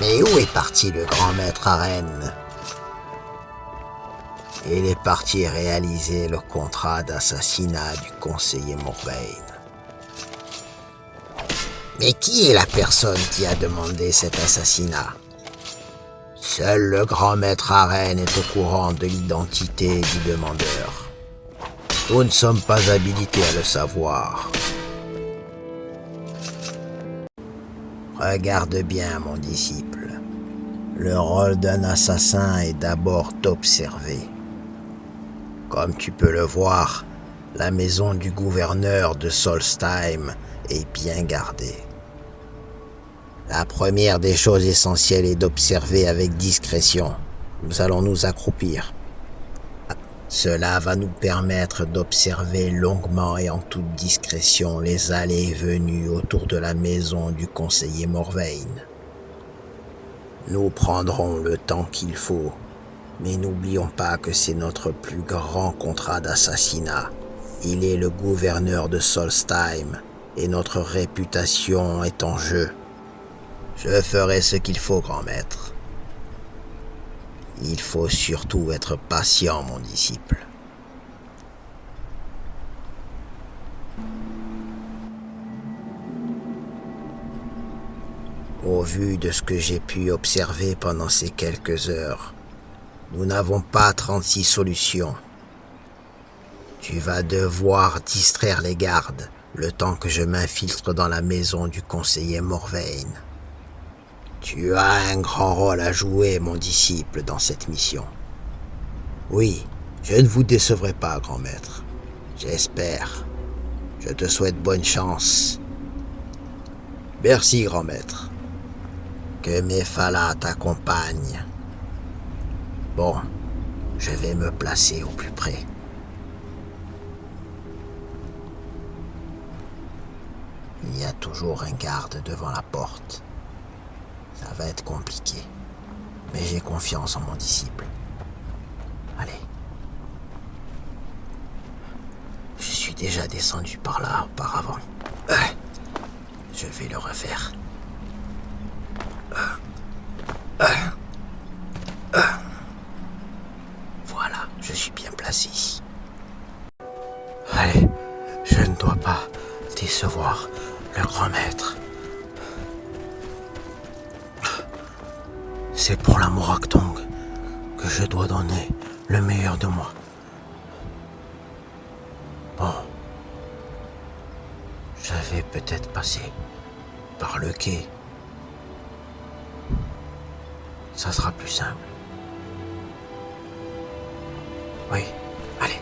Mais où est parti le grand maître Arène? Il est parti réaliser le contrat d'assassinat du conseiller Morvain. Mais qui est la personne qui a demandé cet assassinat? Seul le grand maître Arène est au courant de l'identité du demandeur. Nous ne sommes pas habilités à le savoir. Regarde bien, mon disciple. Le rôle d'un assassin est d'abord d'observer. Comme tu peux le voir, la maison du gouverneur de Solstheim est bien gardée. La première des choses essentielles est d'observer avec discrétion. Nous allons nous accroupir. Cela va nous permettre d'observer longuement et en toute discrétion les allées et venues autour de la maison du conseiller Morvain. Nous prendrons le temps qu'il faut, mais n'oublions pas que c'est notre plus grand contrat d'assassinat. Il est le gouverneur de Solstheim et notre réputation est en jeu. Je ferai ce qu'il faut, grand maître. Il faut surtout être patient, mon disciple. Au vu de ce que j'ai pu observer pendant ces quelques heures, nous n'avons pas 36 solutions. Tu vas devoir distraire les gardes le temps que je m'infiltre dans la maison du conseiller Morvain. Tu as un grand rôle à jouer, mon disciple, dans cette mission. Oui, je ne vous décevrai pas, grand maître. J'espère. Je te souhaite bonne chance. Merci, grand maître. Que Mephala t'accompagne. Bon, je vais me placer au plus près. Il y a toujours un garde devant la porte. Ça va être compliqué, mais j'ai confiance en mon disciple. Allez. Je suis déjà descendu par là auparavant. Je vais le refaire. Voilà, je suis bien placé ici. Allez, je ne dois pas décevoir le grand maître. C'est pour la Moraktong que je dois donner le meilleur de moi. Bon, je vais peut-être passer par le quai. Ça sera plus simple. Oui, allez.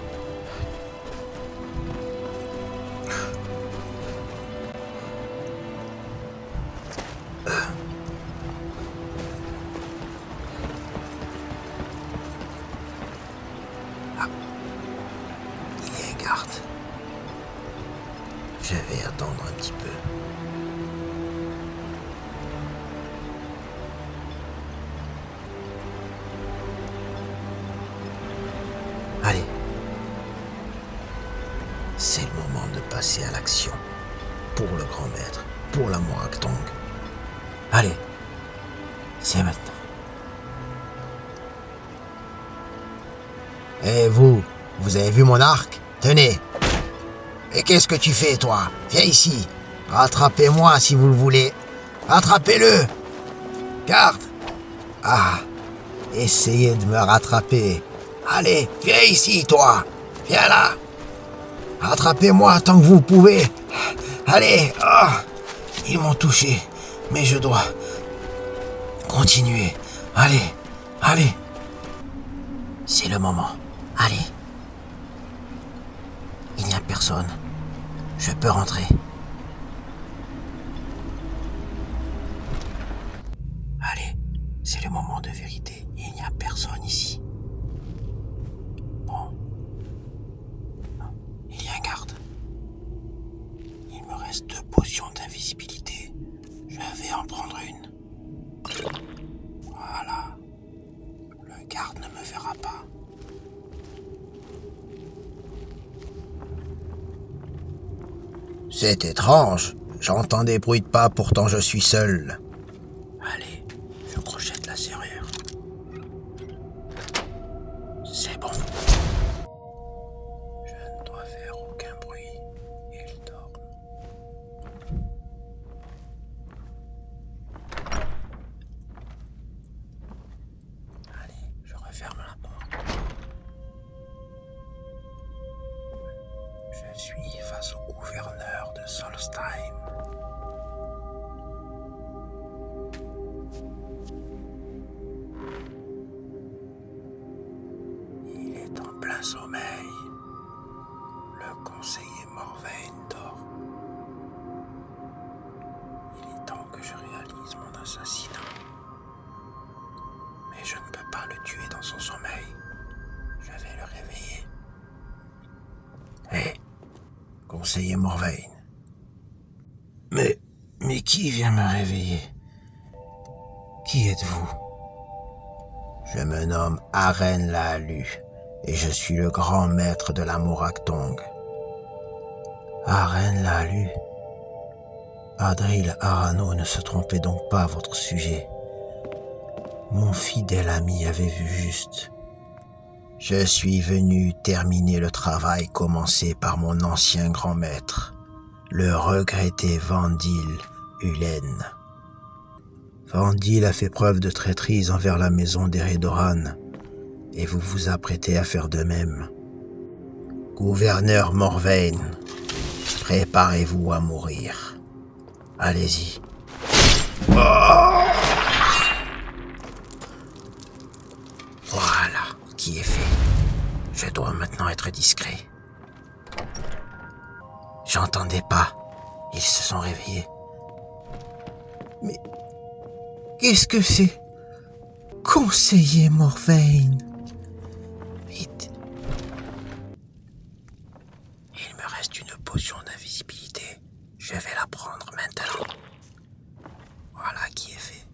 Il y a un garde. Je vais attendre un petit peu. Allez. C'est le moment de passer à l'action. Pour le grand maître, pour la Moraktong. Allez. C'est maintenant. Eh vous avez vu mon arc? Tenez. Et qu'est-ce que tu fais, toi? Viens ici. Rattrapez-moi si vous le voulez. Rattrapez-le. Garde. Ah. Essayez de me rattraper. Allez, viens ici, toi. Viens là. Rattrapez-moi tant que vous pouvez. Allez. Oh. Ils m'ont touché. Mais je dois continuer. Allez. Allez. C'est le moment. Allez. Il n'y a personne. Je peux rentrer. Allez, c'est le moment de vérité. Il n'y a personne ici. Bon. Non, il y a un garde. Il me reste 2 potions d'invisibilité. Je vais en prendre une. Voilà. Le garde ne me verra pas. C'est étrange. J'entends des bruits de pas, pourtant je suis seul. Allez, Je crochette la serrure. C'est bon. Je ne dois faire aucun bruit. Il dort. Allez, je referme la porte. Je suis face au gouverneur de Solstheim. Il est en plein sommeil. Le conseiller Morvain dort. Il est temps que je réalise mon assassinat. Mais je ne peux pas le tuer dans son sommeil. Je vais le réveiller. Hé, conseiller Morvain. Mais qui vient me réveiller? Qui êtes-vous? Je me nomme Aren Laalu et je suis le grand maître de la Morakthong. Aren Laalu? Adril Arano ne se trompait donc pas à votre sujet. Mon fidèle ami avait vu juste. Je suis venu terminer le travail commencé par mon ancien grand maître, le regretté Vandil Ulen. Vandil a fait preuve de traîtrise envers la maison d'Eredoran, et vous vous apprêtez à faire de même. Gouverneur Morvain, préparez-vous à mourir. Allez-y. Oh! Voilà, qui est fait. Je dois maintenant être discret. J'entendais pas. Ils se sont réveillés. Mais qu'est-ce que c'est? Conseiller Morvain. Vite. Il me reste une potion d'invisibilité. Je vais la prendre maintenant. Voilà qui est fait.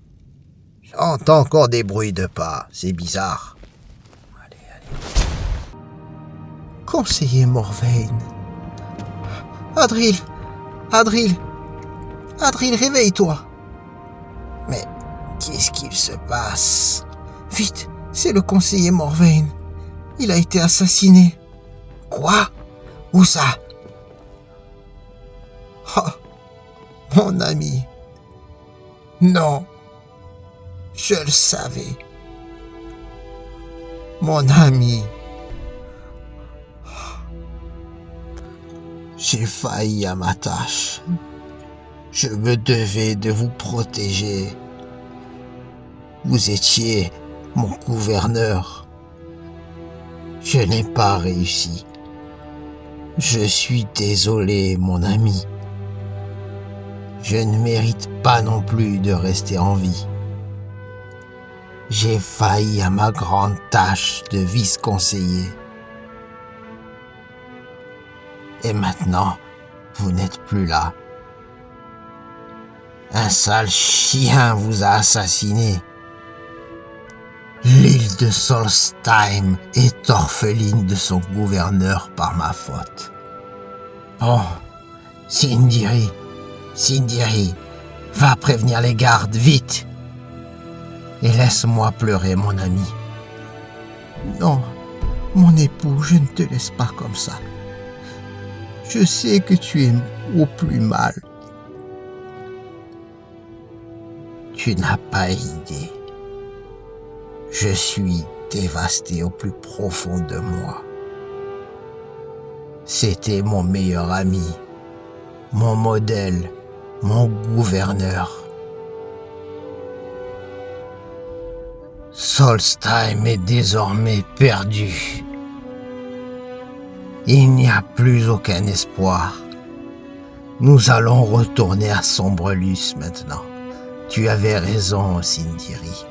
J'entends encore des bruits de pas. C'est bizarre. Allez. Conseiller Morvain. Adril, réveille-toi. Mais qu'est-ce qu'il se passe? Vite, c'est le conseiller Morvain. Il a été assassiné. Quoi? Où ça? Oh, mon ami. Non, je le savais. Mon ami. J'ai failli à ma tâche. Je me devais de vous protéger. Vous étiez mon gouverneur. Je n'ai pas réussi. Je suis désolé, mon ami. Je ne mérite pas non plus de rester en vie. J'ai failli à ma grande tâche de vice-conseiller. Et maintenant, vous n'êtes plus là. Un sale chien vous a assassiné. L'île de Solstheim est orpheline de son gouverneur par ma faute. Bon, Sindiri, va prévenir les gardes, vite. Et laisse-moi pleurer, mon ami. Non, mon époux, je ne te laisse pas comme ça. Je sais que tu es au plus mal. Tu n'as pas idée. Je suis dévasté au plus profond de moi. C'était mon meilleur ami, mon modèle, mon gouverneur. Solstheim est désormais perdu. Il n'y a plus aucun espoir. Nous allons retourner à Sombrelus maintenant. Tu avais raison, Sindiri.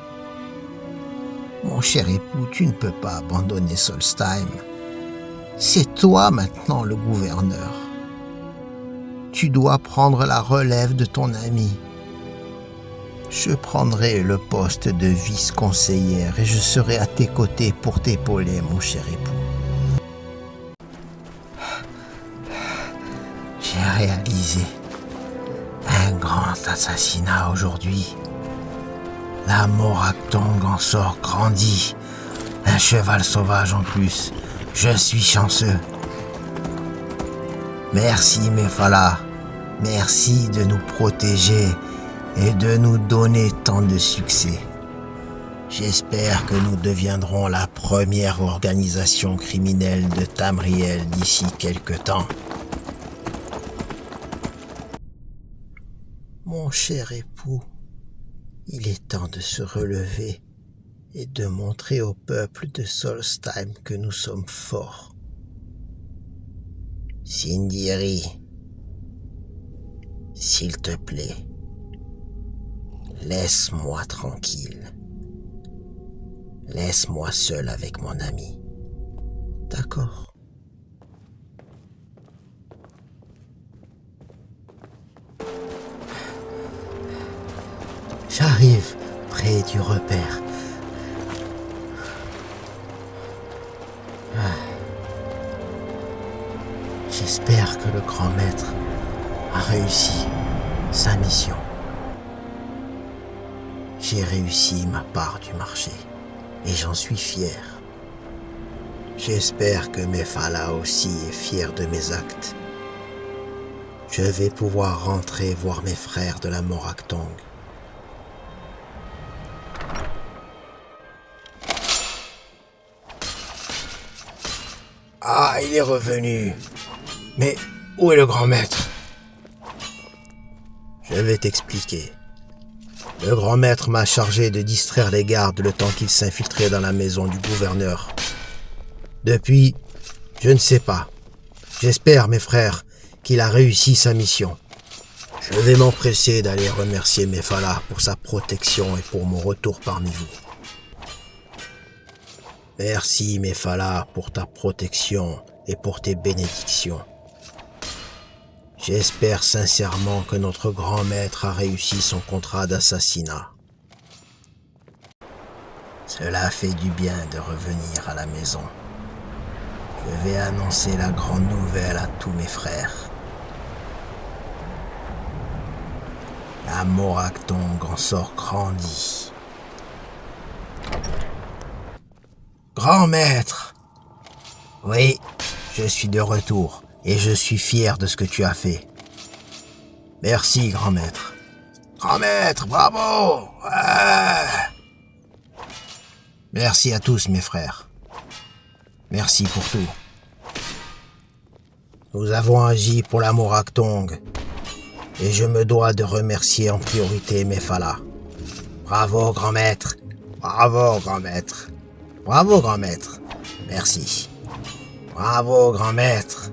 Mon cher époux, tu ne peux pas abandonner Solstheim. C'est toi maintenant le gouverneur. Tu dois prendre la relève de ton ami. Je prendrai le poste de vice-conseillère et je serai à tes côtés pour t'épauler, mon cher époux. J'ai réalisé un grand assassinat aujourd'hui. La Moractong en sort grandi. Un cheval sauvage en plus. Je suis chanceux. Merci Mephala. Merci de nous protéger et de nous donner tant de succès. J'espère que nous deviendrons la première organisation criminelle de Tamriel d'ici quelque temps. Mon cher époux, il est temps de se relever et de montrer au peuple de Solstheim que nous sommes forts. Sindiri, s'il te plaît, laisse-moi tranquille. Laisse-moi seul avec mon ami. D'accord. J'arrive près du repère. J'espère que le grand maître a réussi sa mission. J'ai réussi ma part du marché et j'en suis fier. J'espère que Mephala aussi est fier de mes actes. Je vais pouvoir rentrer voir mes frères de la Moractong. Ah, il est revenu. Mais où est le grand maître? Je vais t'expliquer. Le grand maître m'a chargé de distraire les gardes le temps qu'ils s'infiltraient dans la maison du gouverneur. Depuis, je ne sais pas. J'espère, mes frères, qu'il a réussi sa mission. Je vais m'empresser d'aller remercier Mephala pour sa protection et pour mon retour parmi vous. Merci, Mephala, pour ta protection et pour tes bénédictions. J'espère sincèrement que notre grand maître a réussi son contrat d'assassinat. Cela fait du bien de revenir à la maison. Je vais annoncer la grande nouvelle à tous mes frères. La Moractong en sort grandi. Grand maître! Oui, je suis de retour et je suis fier de ce que tu as fait. Merci, grand maître. Grand maître, bravo! Ouais. Merci à tous, mes frères. Merci pour tout. Nous avons agi pour la Moractong et je me dois de remercier en priorité Mephala. Bravo, grand maître. Bravo, grand maître. Bravo, grand maître. Merci. Bravo, grand maître.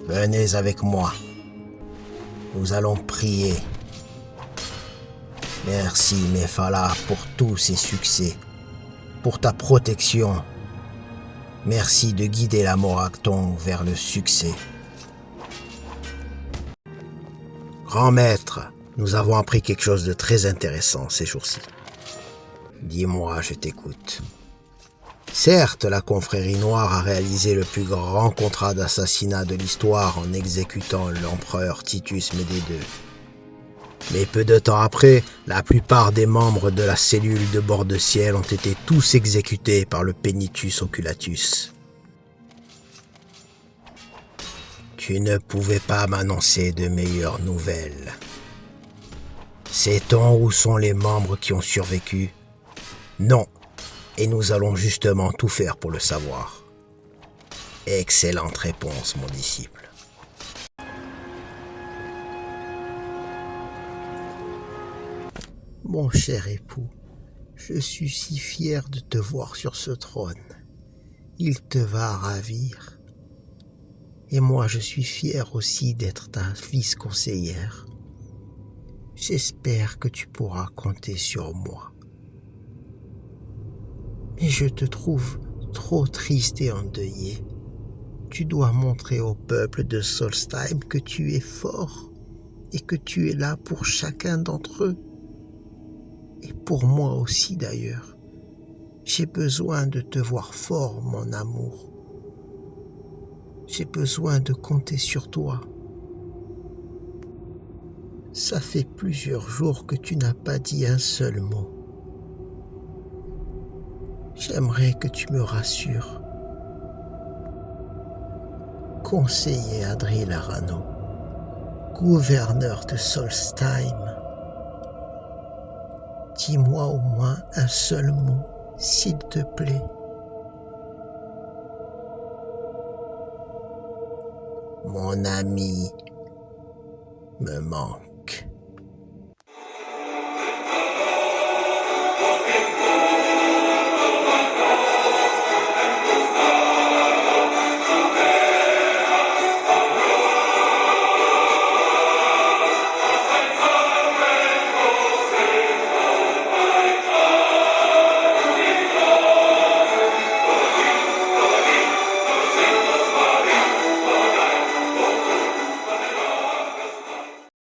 Venez avec moi. Nous allons prier. Merci, Mephala, pour tous ces succès, pour ta protection. Merci de guider la Moractong vers le succès. Grand maître, nous avons appris quelque chose de très intéressant ces jours-ci. Dis-moi, je t'écoute. Certes, la confrérie noire a réalisé le plus grand contrat d'assassinat de l'histoire en exécutant l'empereur Titus Médée II. Mais peu de temps après, la plupart des membres de la cellule de bord de ciel ont été tous exécutés par le Penitus Oculatus. Tu ne pouvais pas m'annoncer de meilleures nouvelles. Sait-on où sont les membres qui ont survécu? Non. Et nous allons justement tout faire pour le savoir. Excellente réponse, mon disciple. Mon cher époux, je suis si fier de te voir sur ce trône. Il te va ravir. Et moi, je suis fier aussi d'être ta vice-conseillère. J'espère que tu pourras compter sur moi. Mais je te trouve trop triste et endeuillé. Tu dois montrer au peuple de Solstheim que tu es fort et que tu es là pour chacun d'entre eux. Et pour moi aussi d'ailleurs. J'ai besoin de te voir fort, mon amour. J'ai besoin de compter sur toi. Ça fait plusieurs jours que tu n'as pas dit un seul mot. J'aimerais que tu me rassures. Conseiller Adril Arano, gouverneur de Solstheim, dis-moi au moins un seul mot, s'il te plaît. Mon ami me manque.